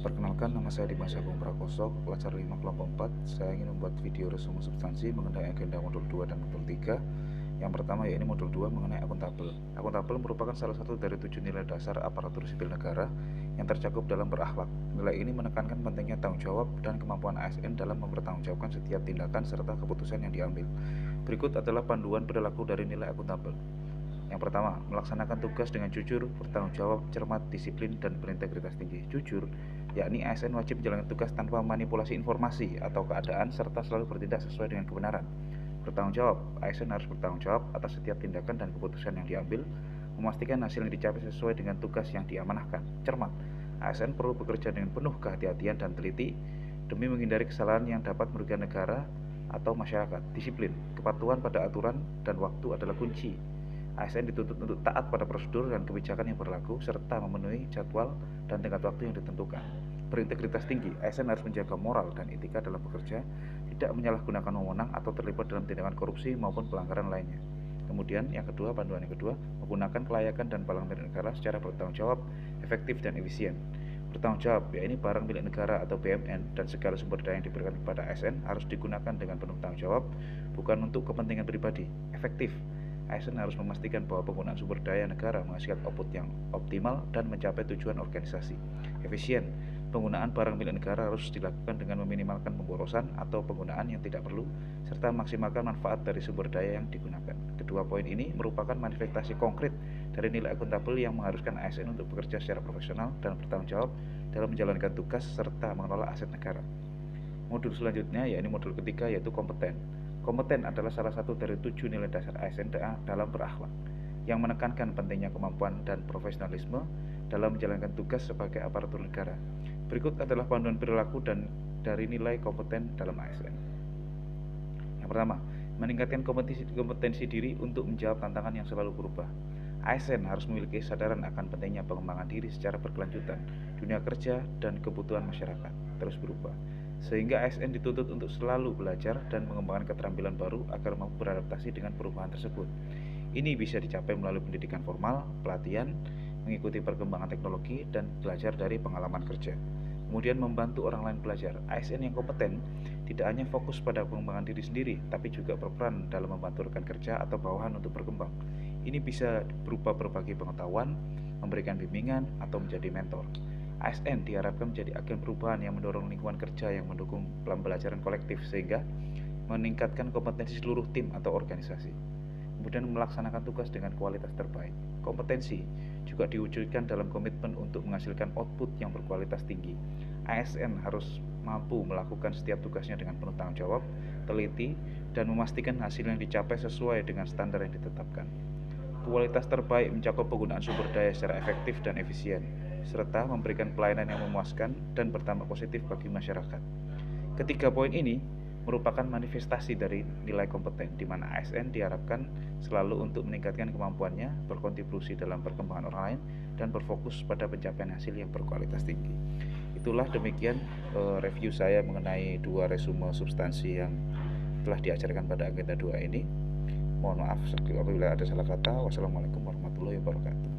Perkenalkan, nama saya Dimas Agung Prakoso, pelajar 5 kelompok 4. Saya ingin membuat video resume substansi mengenai agenda modul 2 dan modul 3. Yang pertama yaitu modul 2 mengenai akuntabel. Akuntabel merupakan salah satu dari 7 nilai dasar aparatur sipil negara yang tercakup dalam berakhlak. Nilai ini menekankan pentingnya tanggung jawab dan kemampuan ASN dalam mempertanggungjawabkan setiap tindakan serta keputusan yang diambil. Berikut adalah panduan perilaku dari nilai akuntabel. Yang pertama, melaksanakan tugas dengan jujur, bertanggung jawab, cermat, disiplin, dan berintegritas tinggi. Jujur, yakni ASN wajib menjalankan tugas tanpa manipulasi informasi atau keadaan serta selalu bertindak sesuai dengan kebenaran. Bertanggung jawab, ASN harus bertanggung jawab atas setiap tindakan dan keputusan yang diambil, memastikan hasil yang dicapai sesuai dengan tugas yang diamanahkan. Cermat, ASN perlu bekerja dengan penuh kehati-hatian dan teliti demi menghindari kesalahan yang dapat merugikan negara atau masyarakat. Disiplin, kepatuhan pada aturan dan waktu adalah kunci. ASN dituntut untuk taat pada prosedur dan kebijakan yang berlaku serta memenuhi jadwal dan tenggat waktu yang ditentukan. Berintegritas tinggi, ASN harus menjaga moral dan etika dalam bekerja, tidak menyalahgunakan wewenang atau terlibat dalam tindakan korupsi maupun pelanggaran lainnya. Kemudian yang kedua, panduan yang kedua, menggunakan kelayakan dan barang milik negara secara bertanggung jawab, efektif dan efisien. Bertanggung jawab, yaitu barang milik negara atau BMN dan segala sumber daya yang diberikan kepada ASN harus digunakan dengan penuh tanggung jawab, bukan untuk kepentingan pribadi. Efektif, ASN harus memastikan bahwa penggunaan sumber daya negara menghasilkan output yang optimal dan mencapai tujuan organisasi. Efisien, penggunaan barang milik negara harus dilakukan dengan meminimalkan pemborosan atau penggunaan yang tidak perlu, serta memaksimalkan manfaat dari sumber daya yang digunakan. Kedua poin ini merupakan manifestasi konkret dari nilai akuntabel yang mengharuskan ASN untuk bekerja secara profesional dan bertanggung jawab dalam menjalankan tugas serta mengelola aset negara. Modul selanjutnya yaitu modul ketiga yaitu kompeten. Kompeten adalah salah satu dari 7 nilai dasar ASN dalam berakhlak yang menekankan pentingnya kemampuan dan profesionalisme dalam menjalankan tugas sebagai aparatur negara. Berikut adalah panduan perilaku dan dari nilai kompeten dalam ASN. Yang pertama, meningkatkan kompetensi diri untuk menjawab tantangan yang selalu berubah. ASN harus memiliki kesadaran akan pentingnya pengembangan diri secara berkelanjutan. Dunia kerja dan kebutuhan masyarakat terus berubah, sehingga ASN dituntut untuk selalu belajar dan mengembangkan keterampilan baru agar mampu beradaptasi dengan perubahan tersebut. Ini bisa dicapai melalui pendidikan formal, pelatihan, mengikuti perkembangan teknologi, dan belajar dari pengalaman kerja. Kemudian membantu orang lain belajar. ASN yang kompeten tidak hanya fokus pada pengembangan diri sendiri, tapi juga berperan dalam membantu rekan kerja atau bawahan untuk berkembang. Ini bisa berupa berbagi pengetahuan, memberikan bimbingan, atau menjadi mentor. ASN diharapkan menjadi agen perubahan yang mendorong lingkungan kerja yang mendukung pembelajaran kolektif sehingga meningkatkan kompetensi seluruh tim atau organisasi. Kemudian melaksanakan tugas dengan kualitas terbaik. Kompetensi juga diwujudkan dalam komitmen untuk menghasilkan output yang berkualitas tinggi. ASN harus mampu melakukan setiap tugasnya dengan penuh tanggung jawab, teliti, dan memastikan hasil yang dicapai sesuai dengan standar yang ditetapkan. Kualitas terbaik mencakup penggunaan sumber daya secara efektif dan efisien, serta memberikan pelayanan yang memuaskan dan berdampak positif bagi masyarakat. Ketiga poin ini merupakan manifestasi dari nilai kompeten, di mana ASN diharapkan selalu untuk meningkatkan kemampuannya, berkontribusi dalam perkembangan orang lain, dan berfokus pada pencapaian hasil yang berkualitas tinggi. Itulah demikian review saya mengenai 2 resume substansi yang telah diajarkan pada agenda 2 ini. Mohon maaf apabila ada salah kata. Wassalamualaikum warahmatullahi wabarakatuh.